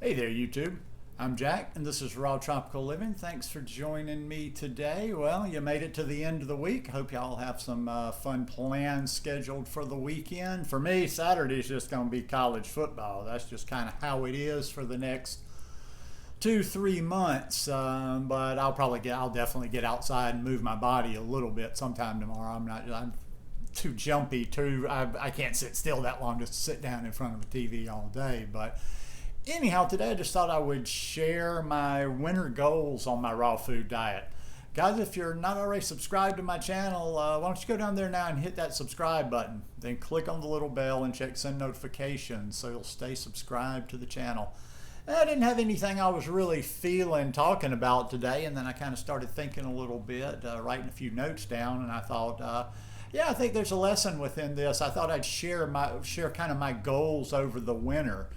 Hey there, YouTube. I'm Jack, and this is Raw Tropical Living. Thanks for joining me today. Well, you made it to the end of the week. Hope y'all have some fun plans scheduled for the weekend. For me, Saturday's just going to be college football. That's just kind of how it is for the next 2-3 months. But I'll definitely get outside and move my body a little bit sometime tomorrow. I'm too jumpy. I can't sit still that long just to sit down in front of a TV all day. But anyhow, today I just thought I would share my winter goals on my raw food diet. Guys, if you're not already subscribed to my channel, why don't you go down there now and hit that subscribe button. Then click on the little bell and check send notifications so you'll stay subscribed to the channel. I didn't have anything I was really feeling talking about today, and then I kind of started thinking a little bit, writing a few notes down, and I thought, yeah, I think there's a lesson within this. I thought I'd share kind of my goals over the winter.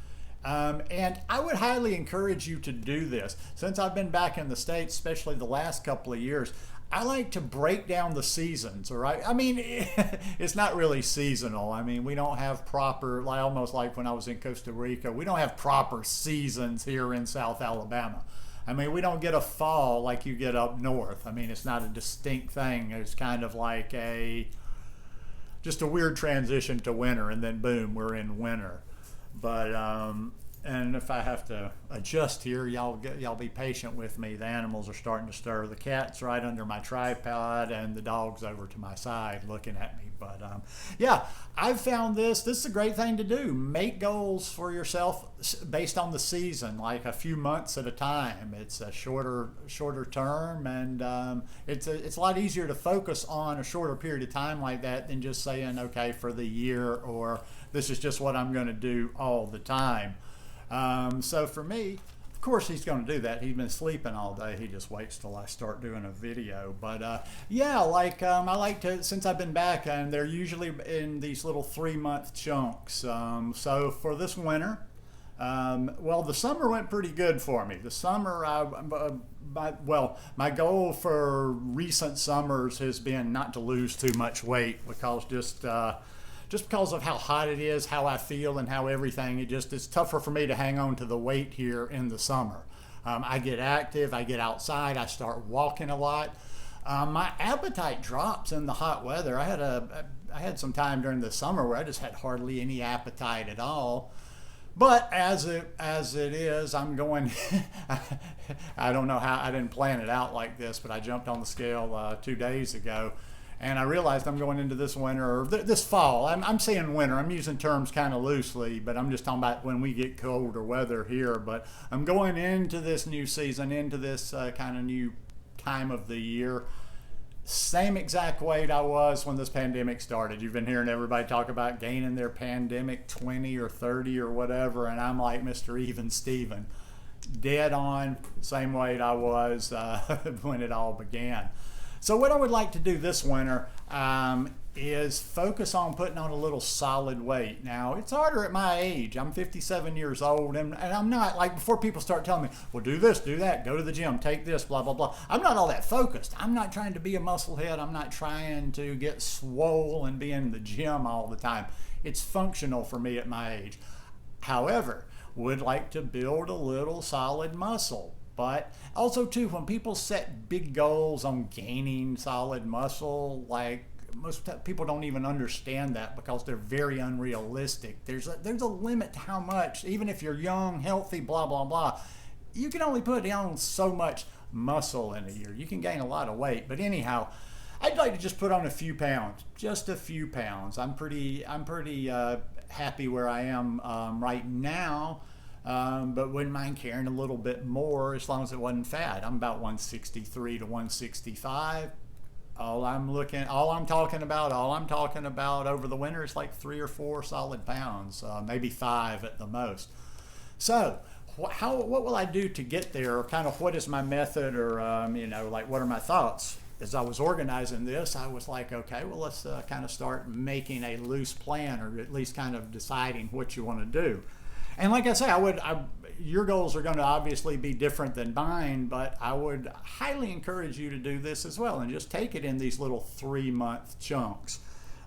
And I would highly encourage you to do this. Since I've been back in the States, especially the last couple of years, I like to break down the seasons, all right? I mean, it's not really seasonal. I mean, we don't have proper, almost like when I was in Costa Rica, we don't have proper seasons here in South Alabama. I mean, we don't get a fall like you get up north. I mean, it's not a distinct thing. It's kind of like just a weird transition to winter, and then boom, we're in winter. But and if I have to adjust here, y'all be patient with me. The animals are starting to stir. The cat's right under my tripod, and the dog's over to my side looking at me. But yeah, I've found this is a great thing to do. Make goals for yourself based on the season, like a few months at a time. It's a shorter term, and it's a lot easier to focus on a shorter period of time like that than just saying, okay, for the year, or this is just what I'm going to do all the time. So for me, of course he's going to do that. He's been sleeping all day. He just waits till I start doing a video. But yeah, I like to, since I've been back, and they're usually in these little 3-month chunks. So for this winter, well, the summer went pretty good for me. The summer, my goal for recent summers has been not to lose too much weight, because just because of how hot it is, how I feel, and how everything, it's tougher for me to hang on to the weight here in the summer. I get active, I get outside, I start walking a lot. My appetite drops in the hot weather. I had some time during the summer where I just had hardly any appetite at all. But as it is, I'm going, I don't know how, I didn't plan it out like this, but I jumped on the scale 2 days ago. And I realized I'm going into this winter, or this fall. I'm saying winter. I'm using terms kind of loosely, but I'm just talking about when we get colder weather here. But I'm going into this new season, into this kind of new time of the year. Same exact weight I was when this pandemic started. You've been hearing everybody talk about gaining their pandemic 20 or 30 or whatever, and I'm like Mr. Even Steven. Dead on, same weight I was when it all began. So what I would like to do this winter is focus on putting on a little solid weight. Now, it's harder at my age. I'm 57 years old, and I'm not, like, before people start telling me, well, do this, do that, go to the gym, take this, blah, blah, blah. I'm not all that focused. I'm not trying to be a musclehead. I'm not trying to get swole and be in the gym all the time. It's functional for me at my age. However, would like to build a little solid muscle. But also, too, when people set big goals on gaining solid muscle, like, most people don't even understand that, because they're very unrealistic. There's a limit to how much, even if you're young, healthy, blah, blah, blah, you can only put on so much muscle in a year. You can gain a lot of weight. But anyhow, I'd like to just put on a few pounds, just a few pounds. I'm pretty happy where I am right now. But wouldn't mind carrying a little bit more as long as it wasn't fat. I'm about 163 to 165. All I'm talking about over the winter is like 3 or 4 solid pounds, maybe 5 at the most. So what will I do to get there? Or kind of what is my method, or like what are my thoughts? As I was organizing this, I was like, okay, well, let's kind of start making a loose plan, or at least kind of deciding what you want to do. And like I say, your goals are going to obviously be different than mine, but I would highly encourage you to do this as well, and just take it in these little 3-month chunks.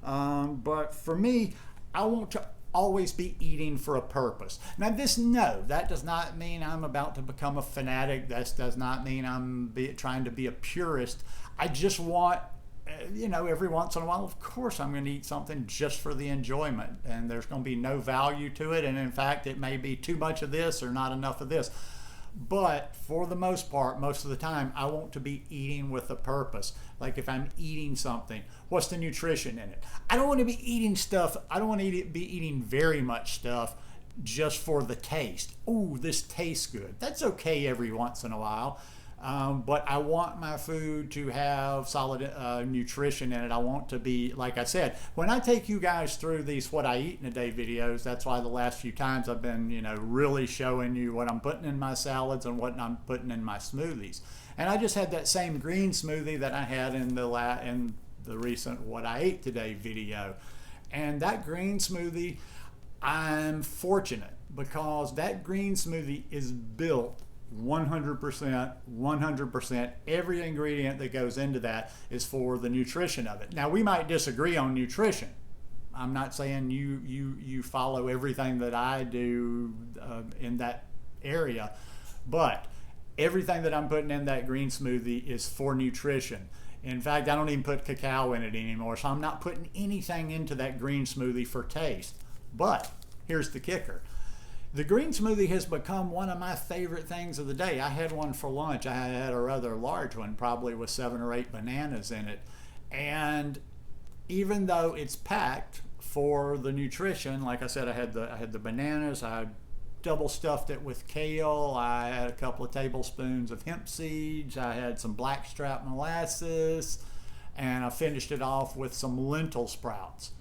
But for me, I want to always be eating for a purpose. Now that does not mean I'm about to become a fanatic. That does not mean I'm trying to be a purist. I just want, every once in a while, of course, I'm going to eat something just for the enjoyment, and there's going to be no value to it. And in fact, it may be too much of this or not enough of this. But for the most part, most of the time, I want to be eating with a purpose. Like if I'm eating something, what's the nutrition in it? I don't want to be eating stuff. I don't want to be eating very much stuff just for the taste. Ooh, this tastes good. That's okay every once in a while. But I want my food to have solid nutrition in it. I want to be, like I said, when I take you guys through these what I eat in a day videos, that's why the last few times I've been, really showing you what I'm putting in my salads and what I'm putting in my smoothies. And I just had that same green smoothie that I had in the recent what I ate today video. And that green smoothie, I'm fortunate because that green smoothie is built 100%, every ingredient that goes into that is for the nutrition of it. Now we might disagree on nutrition. I'm not saying you follow everything that I do in that area, but everything that I'm putting in that green smoothie is for nutrition. In fact, I don't even put cacao in it anymore, so I'm not putting anything into that green smoothie for taste. But here's the kicker. The green smoothie has become one of my favorite things of the day. I had one for lunch. I had a rather large one, probably with 7 or 8 bananas in it. And even though it's packed for the nutrition, like I said, I had the bananas. I double stuffed it with kale. I had a couple of tablespoons of hemp seeds. I had some blackstrap molasses, and I finished it off with some lentil sprouts.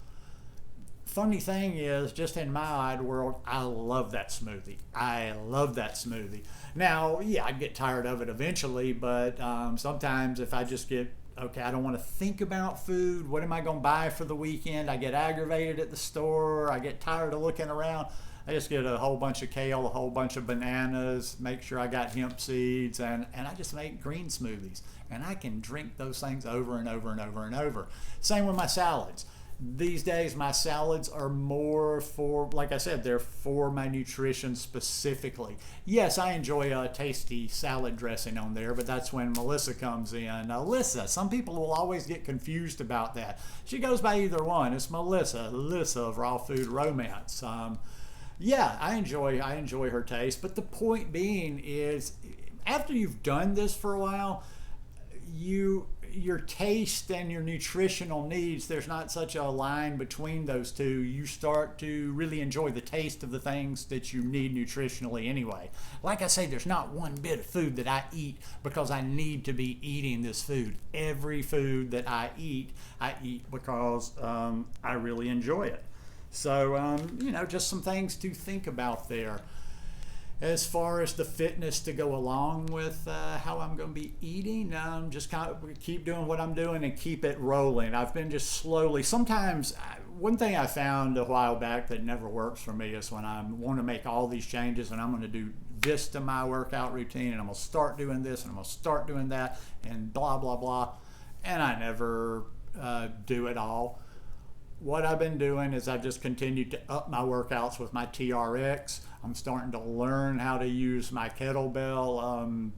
Funny thing is, just in my odd world, I love that smoothie. I love that smoothie. Now, yeah, I'd get tired of it eventually, but sometimes if I just get, okay, I don't want to think about food. What am I going to buy for the weekend? I get aggravated at the store. I get tired of looking around. I just get a whole bunch of kale, a whole bunch of bananas, make sure I got hemp seeds, and I just make green smoothies. And I can drink those things over and over and over and over. Same with my salads. These days, my salads are more for, like I said, they're for my nutrition specifically. Yes, I enjoy a tasty salad dressing on there, but that's when Melissa comes in. Alyssa, some people will always get confused about that. She goes by either one. It's Melissa, Alyssa of Raw Food Romance. Yeah, I enjoy her taste, but the point being is, after you've done this for a while, your taste and your nutritional needs, there's not such a line between those two. You start to really enjoy the taste of the things that you need nutritionally anyway. Like I say, there's not one bit of food that I eat because I need to be eating this food. Every food that I eat because I really enjoy it. So, just some things to think about there. As far as the fitness to go along with how I'm going to be eating, just kind of keep doing what I'm doing and keep it rolling. I've been just slowly. Sometimes, one thing I found a while back that never works for me is when I want to make all these changes and I'm going to do this to my workout routine and I'm going to start doing this and I'm going to start doing that and blah, blah, blah. And I never do it all. What I've been doing is I've just continued to up my workouts with my TRX. I'm starting to learn how to use my kettlebell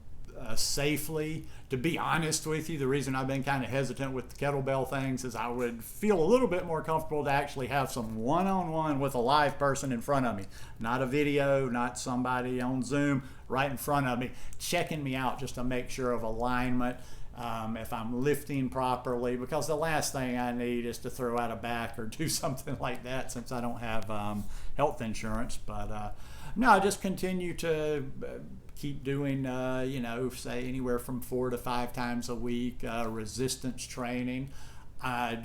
safely. To be honest with you, the reason I've been kind of hesitant with the kettlebell things is I would feel a little bit more comfortable to actually have some one-on-one with a live person in front of me. Not a video, not somebody on Zoom right in front of me, checking me out just to make sure of alignment. If I'm lifting properly, because the last thing I need is to throw out a back or do something like that since I don't have health insurance. But no, I just continue to keep doing, say anywhere from 4 to 5 times a week, resistance training. I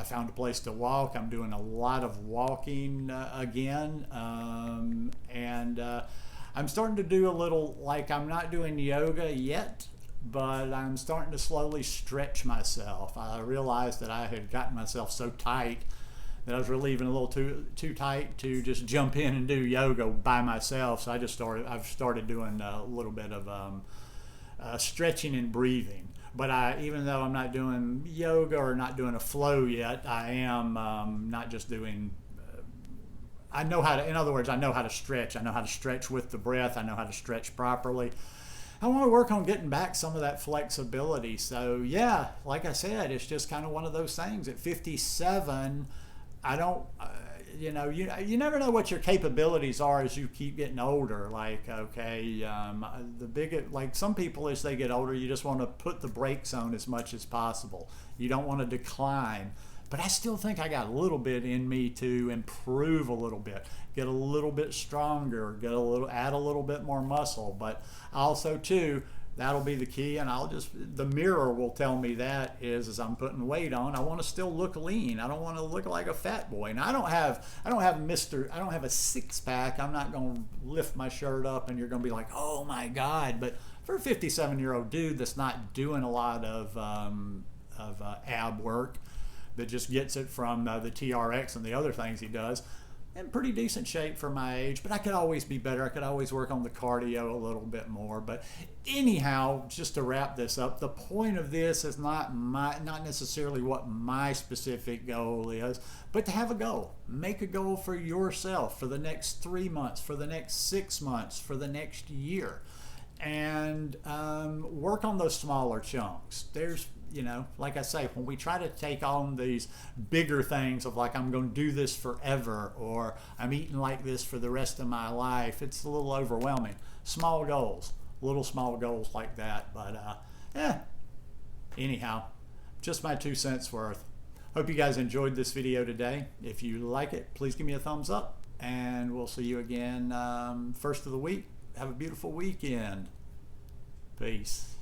found a place to walk. I'm doing a lot of walking again. And I'm starting to do a little, like I'm not doing yoga yet, but I'm starting to slowly stretch myself. I realized that I had gotten myself so tight that I was really even a little too tight to just jump in and do yoga by myself. So I've started doing a little bit of stretching and breathing. But even though I'm not doing yoga or not doing a flow yet, I am not just doing I know how to, in other words, I know how to stretch. I know how to stretch with the breath. I know how to stretch properly. I want to work on getting back some of that flexibility. So yeah, like I said, it's just kind of one of those things. At 57, I don't, you never know what your capabilities are as you keep getting older. Like, okay, like some people as they get older, you just want to put the brakes on as much as possible. You don't want to decline. But I still think I got a little bit in me to improve a little bit, get a little bit stronger, add a little bit more muscle. But also too, that'll be the key, and the mirror will tell me that as I'm putting weight on, I want to still look lean. I don't want to look like a fat boy. Now I don't have a six pack. I'm not going to lift my shirt up and you're going to be like, oh my God. But for a 57-year-old dude that's not doing a lot of ab work, that just gets it from the TRX and the other things he does, in pretty decent shape for my age. But I could always be better. I could always work on the cardio a little bit more. But anyhow, just to wrap this up, the point of this is not necessarily what my specific goal is, but to have a goal. Make a goal for yourself for the next 3 months, for the next 6 months, for the next year, and work on those smaller chunks. Like I say, when we try to take on these bigger things of like, I'm going to do this forever, or I'm eating like this for the rest of my life, it's a little overwhelming. Small goals, little small goals like that. But anyhow, just my 2 cents worth. Hope you guys enjoyed this video today. If you like it, please give me a thumbs up, and we'll see you again first of the week. Have a beautiful weekend. Peace.